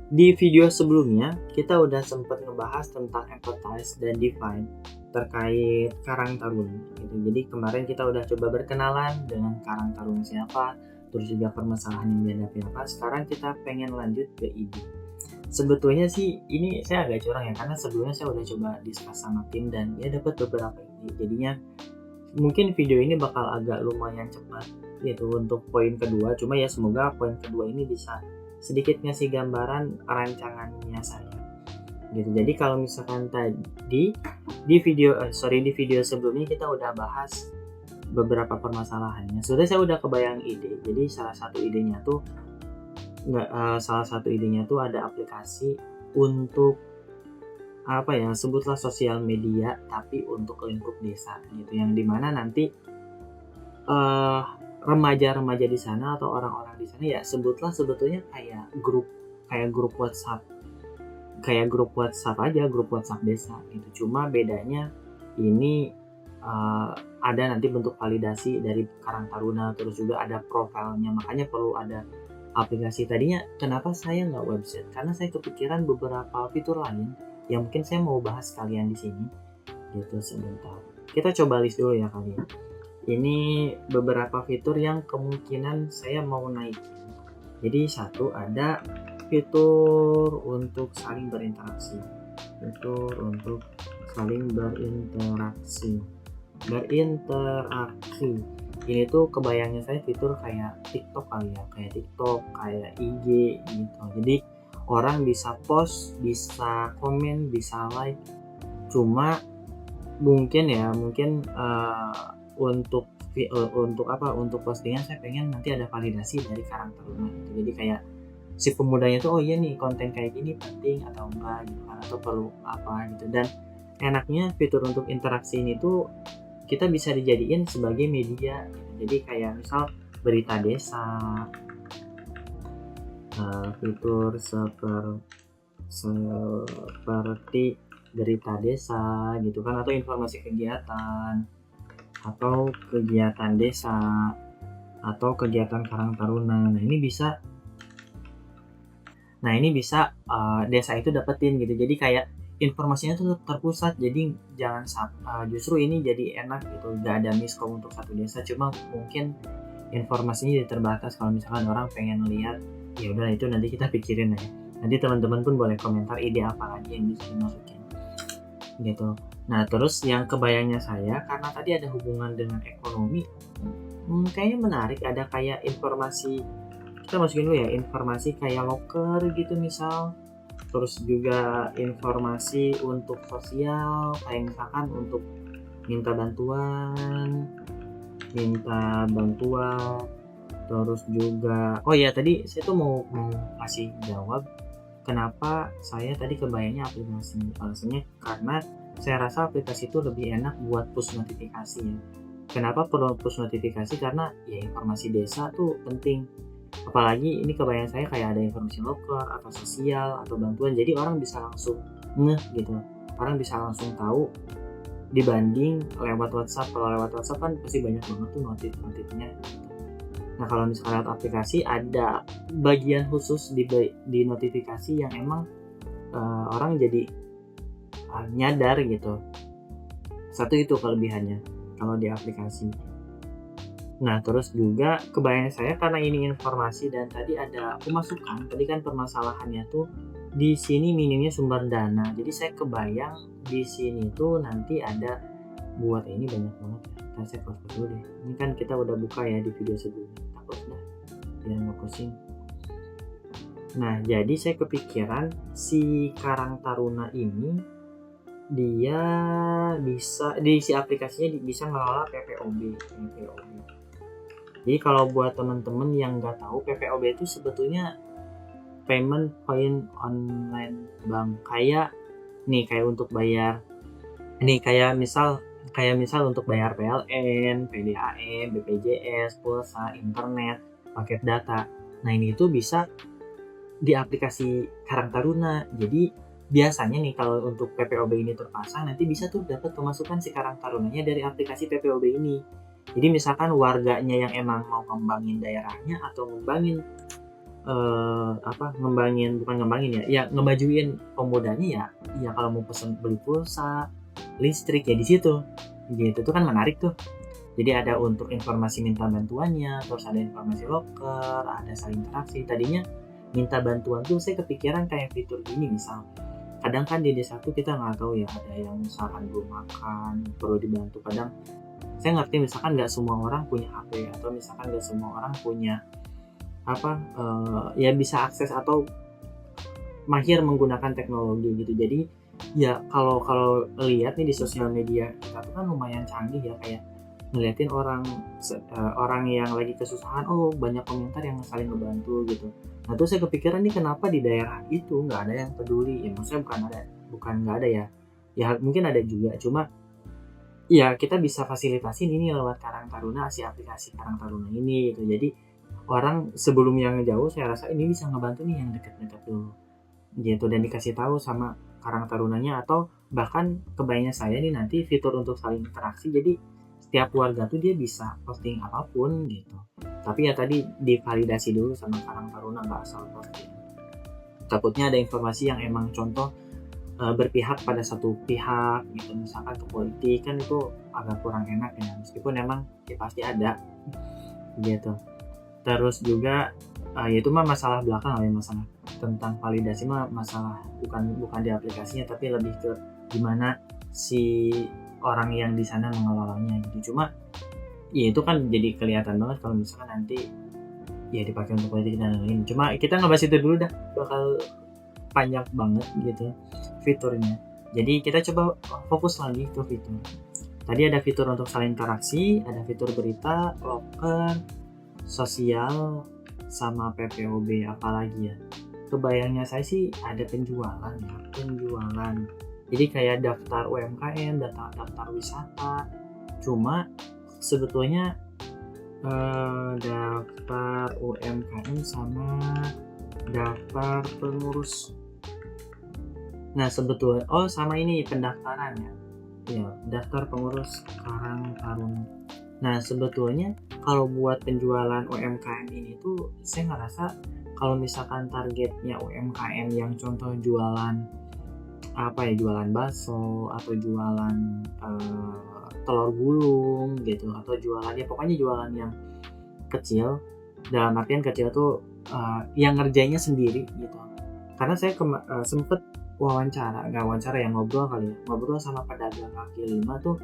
Di video sebelumnya kita udah sempat ngebahas tentang empathize dan define terkait Karang Taruna gitu. Jadi kemarin kita udah coba berkenalan dengan Karang Taruna siapa, terus juga permasalahan yang dihadapi apa. Sekarang kita pengen lanjut ke ide. Sebetulnya sih ini saya agak curang ya, karena sebelumnya saya udah coba discuss sama tim dan ya dapat beberapa ide. Jadinya mungkin video ini bakal agak lumayan cepat gitu untuk poin kedua. Cuma ya semoga poin kedua ini bisa sedikit ngasih gambaran rancangannya saya gitu. Jadi kalau misalkan tadi di video sebelumnya kita udah bahas beberapa permasalahannya. Saya udah kebayang ide. Jadi salah satu idenya tuh ada aplikasi untuk apa ya, sebutlah sosial media tapi untuk lingkup desa gitu, yang dimana nanti remaja-remaja di sana atau orang-orang di sana ya sebetulnya kayak grup WhatsApp, aja, grup WhatsApp desa gitu. Cuma bedanya ini ada nanti bentuk validasi dari Karang Taruna, terus juga ada profilnya, makanya perlu ada aplikasi. Tadinya kenapa saya nggak website, karena saya kepikiran beberapa fitur lain yang mungkin saya mau bahas kalian di sini gitu. Sebentar kita coba list dulu ya kalian. Ini beberapa fitur yang kemungkinan saya mau naikin. Jadi satu, ada fitur untuk saling berinteraksi. Ini tuh kebayangnya saya fitur kayak TikTok kali ya, kayak IG gitu. Jadi orang bisa post, bisa komen, bisa like. Cuma mungkin untuk postingan saya pengen nanti ada validasi dari Karang Taruna gitu. Jadi kayak si pemudanya tuh, oh iya nih konten kayak gini penting atau enggak gitu kan, atau perlu apa gitu. Dan enaknya fitur untuk interaksi ini tuh kita bisa dijadiin sebagai media gitu. Jadi kayak misal berita desa, fitur seperti berita desa gitu kan, atau informasi kegiatan atau kegiatan desa atau kegiatan Karang Taruna. Nah ini bisa desa itu dapetin gitu. Jadi kayak informasinya tuh terpusat, jadi justru ini jadi enak gitu, gak ada miskom untuk satu desa. Cuma mungkin informasinya jadi terbatas. Kalau misalkan orang pengen lihat, ya udah itu nanti kita pikirin ya. Nanti teman-teman pun boleh komentar ide apa lagi yang bisa dimasukin gitu. Nah terus yang kebayangnya saya, karena tadi ada hubungan dengan ekonomi, kayaknya menarik ada kayak informasi, kita masukin dulu ya, informasi kayak loker gitu misal. Terus juga informasi untuk sosial, kayak misalkan untuk minta bantuan. Terus juga, oh ya tadi saya tuh mau kasih jawab kenapa saya tadi kebayangnya aplikasi. Alasannya karena saya rasa aplikasi itu lebih enak buat push notifikasi ya. Kenapa perlu push notifikasi? Karena ya informasi desa tuh penting. Apalagi ini kebayang saya kayak ada informasi loker atau sosial atau bantuan, jadi orang bisa langsung ngeh gitu. Orang bisa langsung tahu dibanding lewat WhatsApp. Kalau lewat WhatsApp kan pasti banyak banget tuh notif-notifnya. Nah kalau misalnya lewat aplikasi ada bagian khusus di notifikasi yang emang orang jadi nyadar gitu. Satu itu kelebihannya kalau di aplikasi. Nah terus juga kebayang saya, karena ini informasi dan tadi ada pemasukan, tadi kan permasalahannya tuh di sini minimnya sumber dana. Jadi saya kebayang di sini tuh nanti ada buat ini banyak banget ya. Ntar saya close dulu deh. Ini kan kita udah buka ya di video sebelumnya. Takut dah biar nggak pusing. Nah jadi saya kepikiran si Karang Taruna ini dia bisa diisi aplikasinya, bisa ngelola PPOB. Jadi kalau buat teman-teman yang nggak tahu, PPOB itu sebetulnya payment point online bank. Kayak untuk bayar, kayak misal untuk bayar PLN, PDAM, BPJS, pulsa, internet, paket data. Nah ini tuh bisa di aplikasi Karang Taruna. Jadi biasanya nih kalau untuk PPOB ini terpasang, nanti bisa tuh dapat pemasukan si Karang Tarunanya dari aplikasi PPOB ini. Jadi misalkan warganya yang emang mau ngembangin daerahnya atau ngembangin bukan ngembangin ya ngebajuin pemudanya ya kalau mau pesen beli pulsa listrik ya di situ gitu. Itu kan menarik tuh. Jadi ada untuk informasi minta bantuannya, terus ada informasi loker, ada saling interaksi. Tadinya minta bantuan tuh saya kepikiran kayak fitur gini, misal kadang kan di desa tuh kita nggak tahu ya, ada yang misalkan belum makan perlu dibantu. Kadang saya ngerti misalkan nggak semua orang punya HP, atau misalkan nggak semua orang punya ya bisa akses atau mahir menggunakan teknologi gitu. Jadi ya kalau lihat nih di sosial media kita tuh kan lumayan canggih ya, kayak ngeliatin orang yang lagi kesusahan, oh banyak komentar yang saling ngebantu gitu. Nah terus saya kepikiran nih, kenapa di daerah itu nggak ada yang peduli ya. Maksudnya bukan nggak ada ya mungkin ada juga, cuma ya kita bisa fasilitasin ini lewat Karang Taruna, si aplikasi Karang Taruna ini gitu. Jadi orang sebelum yang jauh, saya rasa ini bisa ngebantu nih yang deket-deket dulu gitu, dan dikasih tahu sama Karang Tarunanya. Atau bahkan kebayangnya saya nih nanti fitur untuk saling interaksi, jadi setiap warga tuh dia bisa posting apapun gitu. Tapi ya tadi divalidasi dulu sama Karang Taruna, nggak asal posting. Takutnya ada informasi yang emang contoh berpihak pada satu pihak gitu, misalkan ke politik, kan itu agak kurang enak ya, meskipun emang ya pasti ada gitu. Terus juga ya itu mah masalah belakang lah ya, masalah tentang validasi mah masalah bukan di aplikasinya, tapi lebih ke gimana si orang yang di sana mengelolanya gitu. Cuma ya itu kan jadi kelihatan banget kalau misalkan nanti ya dipakai untuk politik dan lain-lain. Cuma kita ngebahas itu dulu dah, bakal panjang banget gitu fiturnya. Jadi kita coba fokus lagi ke fitur. Tadi ada fitur untuk saling interaksi, ada fitur berita, loker, sosial, sama PPOB. Apalagi ya, kebayangnya saya sih ada penjualan. Jadi kayak daftar UMKM, daftar wisata. Cuma sebetulnya daftar UMKM sama daftar pengurus. Nah sebetulnya sama ini pendaftaran ya, daftar pengurus Karang Taruna. Nah sebetulnya kalau buat penjualan UMKM ini tuh saya ngerasa kalau misalkan targetnya UMKM yang contoh jualan jualan bakso atau jualan telur gulung gitu, atau jualan ya pokoknya jualan yang kecil, dalam artian kecil tuh yang ngerjainnya sendiri gitu. Karena saya sempet ngobrol sama pedagang kaki lima tuh,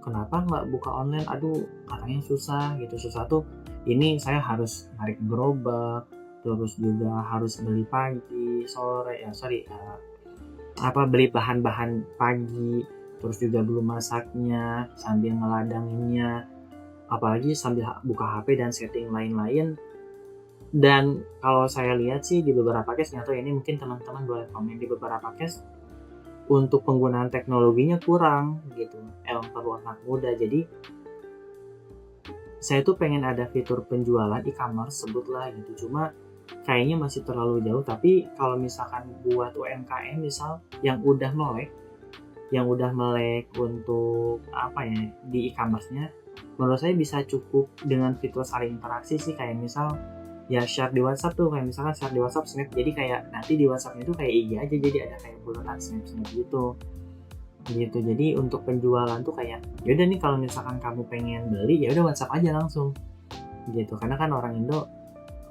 kenapa nggak buka online, aduh katanya susah gitu. Susah tuh ini saya harus narik gerobak, terus juga harus beli beli bahan-bahan pagi, terus juga belum masaknya sambil ngeladanginnya, apalagi sambil buka HP dan setting lain-lain. Dan kalau saya lihat sih di beberapa case, nggak tahu ini mungkin teman-teman boleh komen, di beberapa case untuk penggunaan teknologinya kurang gitu, emang perlu anak muda. Jadi saya tuh pengen ada fitur penjualan e-commerce sebutlah gitu, cuma kayaknya masih terlalu jauh. Tapi kalau misalkan buat UMKM misal yang udah melek untuk di e-commerce-nya, menurut saya bisa cukup dengan fitur saling interaksi sih. Kayak misal ya share di WhatsApp tuh, kayak misalkan share di WhatsApp Snap, jadi kayak nanti di WhatsApp-nya tuh kayak IG aja, jadi ada kayak bulatan Snap gitu. Jadi untuk penjualan tuh kayak yaudah nih, kalau misalkan kamu pengen beli ya udah WhatsApp aja langsung gitu. Karena kan orang Indo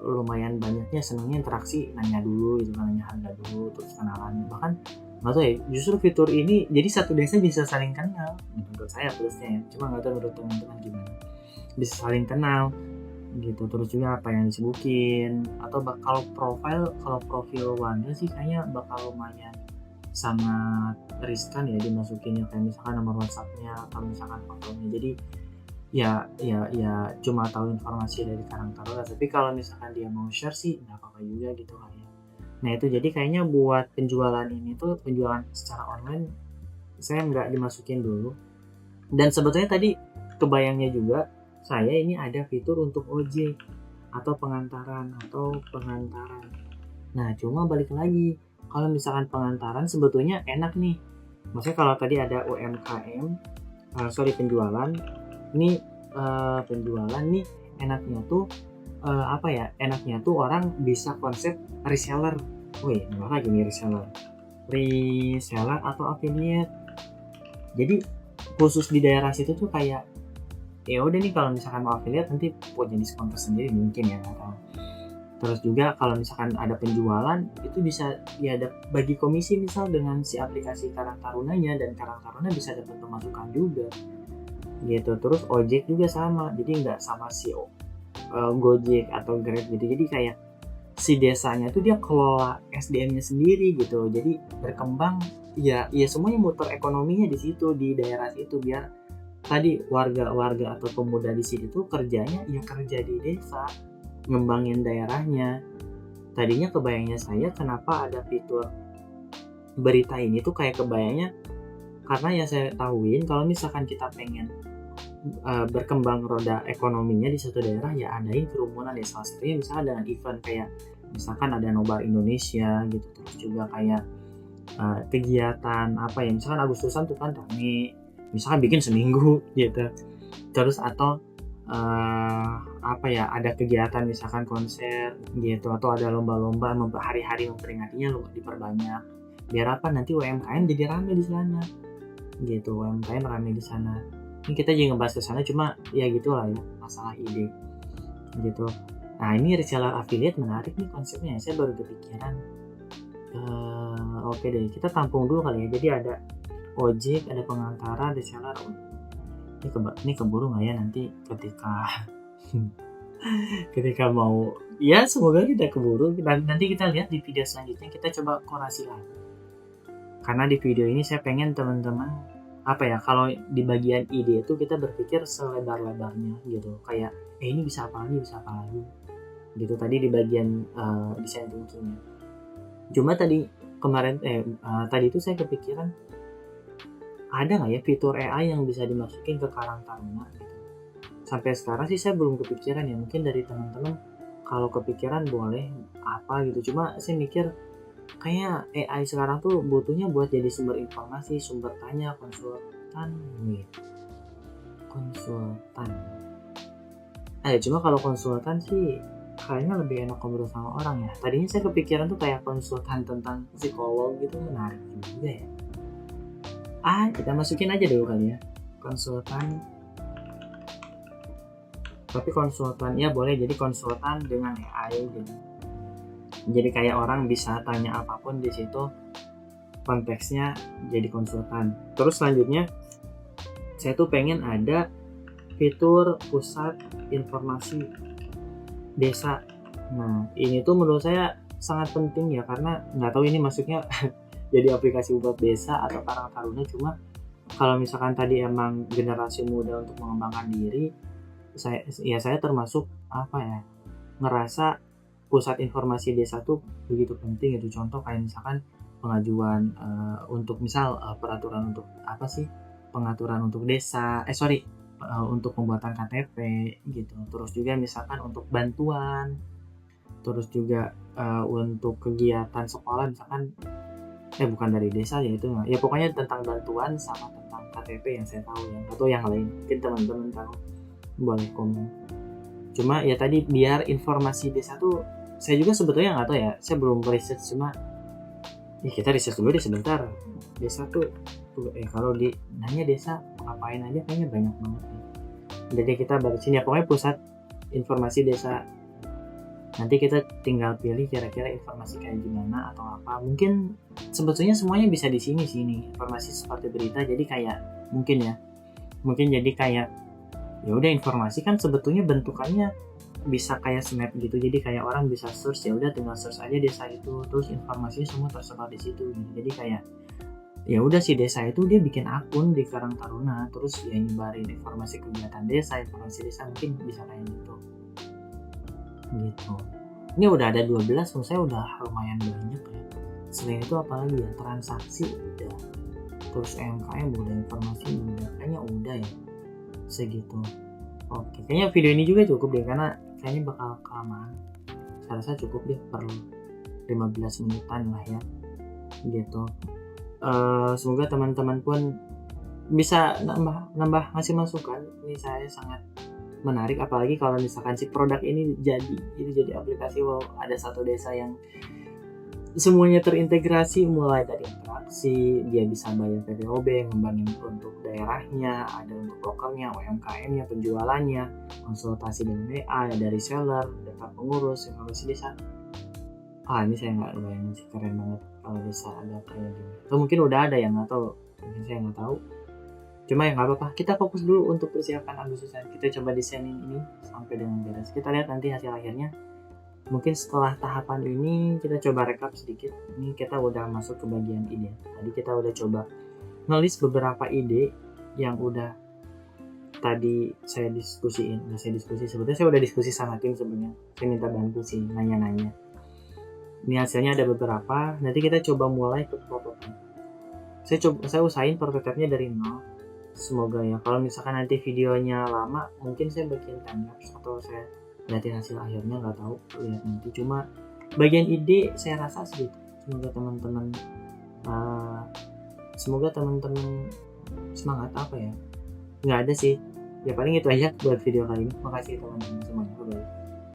lumayan banyaknya senangnya interaksi, nanya dulu gitu, nanya harga dulu, terus kenalan. Bahkan nggak tahu ya, justru fitur ini jadi satu desa bisa saling kenal, menurut saya plusnya ya. Cuma nggak tahu menurut teman-teman gimana, bisa saling kenal gitu. Terus juga apa yang disebutin, atau kalau profil warga sih kayaknya bakal lumayan sangat riskan ya dimasukinnya, kayak misalkan nomor WhatsApp-nya atau misalkan fotonya. Jadi ya cuma tahu informasi dari Karang Taruna, tapi kalau misalkan dia mau share sih nggak apa-apa juga gitu kan ya. Nah itu jadi kayaknya buat penjualan ini tuh, penjualan secara online, saya nggak dimasukin dulu. Dan sebetulnya tadi kebayangnya juga saya ini ada fitur untuk OJ atau pengantaran. Nah cuma balik lagi, kalau misalkan pengantaran sebetulnya enak nih. Maksudnya kalau tadi ada UMKM, penjualan. Ini penjualan nih enaknya tuh apa ya, enaknya tuh orang bisa konsep reseller. Wih, apa lagi nih reseller atau affiliate. Jadi khusus di daerah situ tuh kayak ya udah nih, kalau misalkan mau affiliate nanti punya diskon tersendiri mungkin ya, nggak tahu. Terus juga kalau misalkan ada penjualan itu bisa ya bagi komisi misal dengan si aplikasi Karang Tarunanya, dan Karang Taruna bisa dapat pemasukan juga gitu. Terus ojek juga sama, jadi nggak sama si Gojek atau Grab gitu. Jadi kayak si desanya tuh dia kelola SDM-nya sendiri gitu, jadi berkembang ya semuanya muter ekonominya di situ, di daerah situ, biar tadi warga-warga atau pemuda di sini tuh kerjanya ya kerja di desa, ngembangin daerahnya. Tadinya kebayangnya saya kenapa ada fitur berita ini tuh kayak kebayangnya karena ya saya tahuin kalau misalkan kita pengen berkembang roda ekonominya di suatu daerah ya adain kerumunan ya, salah satunya misalnya dengan event kayak misalkan ada Nobar Indonesia gitu. Terus juga kayak kegiatan apa ya, misalkan Agustusan tuh kan rame, misalkan bikin seminggu gitu. Terus atau apa ya, ada kegiatan misalkan konser gitu, atau ada lomba-lomba hari-hari memperingatinya diperbanyak, biar apa nanti UMKM jadi rame di sana gitu, UMKM rame di sana. Ini kita juga ngebahas ke sana, cuma ya gitulah ya, masalah ide gitu. Nah ini reseller affiliate menarik nih konsepnya, saya baru kepikiran. Oke deh, kita tampung dulu kali ya. Jadi ada ojek, ada pengantara, reseller. Ini keburu nggak ya nanti ketika mau, ya semoga tidak keburu. Nanti kita lihat di video selanjutnya, kita coba korelasi lagi. Karena di video ini saya pengen teman-teman apa ya, kalau di bagian ide itu kita berpikir selebar-lebarnya gitu, kayak ini bisa apa lagi gitu tadi di bagian design thinking. Cuma tadi itu saya kepikiran, ada nggak ya fitur AI yang bisa dimasukin ke Karang Taruna gitu. Sampai sekarang sih saya belum kepikiran ya, mungkin dari teman-teman kalau kepikiran boleh apa gitu. Cuma saya mikir kayak AI sekarang tuh butuhnya buat jadi sumber informasi, sumber tanya, konsultan. Cuma kalau konsultan sih kayaknya lebih enak ngobrol sama orang ya. Tadinya saya kepikiran tuh kayak konsultan tentang psikolog gitu, menarik juga ya. Kita masukin aja dulu kali ya, konsultan. Tapi konsultan ya boleh jadi konsultan dengan AI gitu. Jadi kayak orang bisa tanya apapun di situ, konteksnya jadi konsultan. Terus selanjutnya saya tuh pengen ada fitur pusat informasi desa. Nah ini tuh menurut saya sangat penting ya, karena nggak tahu ini masuknya jadi aplikasi buat desa atau Karang Taruna. Cuma kalau misalkan tadi emang generasi muda untuk mengembangkan diri, saya termasuk apa ya, ngerasa pusat informasi desa tuh begitu penting gitu. Contoh kayak misalkan pengajuan untuk misal peraturan untuk apa sih, pengaturan untuk desa, untuk pembuatan KTP gitu. Terus juga misalkan untuk bantuan, terus juga untuk kegiatan sekolah misalkan bukan dari desa ya, itu ya pokoknya tentang bantuan sama tentang KTP yang saya tahu ya, atau yang lain mungkin teman-teman tahu boleh komen. Cuma ya tadi biar informasi desa tuh, saya juga sebetulnya nggak tahu ya, saya belum riset. Cuma ya kita riset dulu deh sebentar. Desa tuh kalau di nanya desa ngapain aja kayaknya banyak banget ya. Jadi kita barisin ya pokoknya pusat informasi desa. Nanti kita tinggal pilih kira-kira informasi kayak gimana atau apa. Mungkin sebetulnya semuanya bisa di sini informasi seperti berita. Jadi kayak mungkin jadi kayak ya udah, informasi kan sebetulnya bentukannya bisa kayak snap gitu. Jadi kayak orang bisa search, ya udah tinggal search aja desa itu, terus informasinya semua tersebar di situ gitu. Jadi kayak ya udah, si desa itu dia bikin akun di Karang Taruna, terus ya nyebarin informasi kegiatan desa, informasi desa, mungkin bisa kayak gitu. Ini udah ada 12, menurut saya udah lumayan banyak ya. Selain itu apalagi ya, transaksi udah, terus UMKM udah, informasi udah, kayaknya udah ya segitu. Oke, kayaknya video ini juga cukup deh, karena kayaknya bakal kelamaan. Saya rasa cukup deh, per 15 menitan lah ya gitu. Semoga teman-teman pun bisa nambah ngasih masukan. Ini saya sangat menarik, apalagi kalau misalkan si produk ini jadi aplikasi. Wow, ada satu desa yang semuanya terintegrasi, mulai dari interaksi, dia bisa bayar PPOB, ngembangin untuk daerahnya, ada untuk lokalnya, UMKM-nya, penjualannya, konsultasi dengan WA dari seller, data pengurus, informasi desa. Ini saya nggak bayangin sih, keren banget kalau bisa ada kayak gini. Atau mungkin udah ada yang nggak tahu, mungkin saya nggak tahu. Cuma ya nggak apa-apa, kita fokus dulu untuk persiapan Agustusan. Kita coba desainin ini sampai dengan beres. Kita lihat nanti hasil akhirnya. Mungkin setelah tahapan ini kita coba rekap sedikit. Ini kita udah masuk ke bagian ide. Tadi kita udah coba ngelis beberapa ide yang udah tadi saya diskusiin. Sebetulnya saya udah diskusi sama tim sebenarnya. Saya minta bantu sih, nanya-nanya. Ini hasilnya ada beberapa. Nanti kita coba mulai ke prototype. Saya usahain prototype-nya dari nol. Semoga ya, kalau misalkan nanti videonya lama, mungkin saya bikin timelapse atau saya lihatin hasil akhirnya, nggak tahu, lihat nanti. Cuma bagian ide saya rasa sedikit. Semoga teman-teman semangat apa ya, nggak ada sih ya, paling itu aja buat video kali ini. Makasih teman-teman semuanya.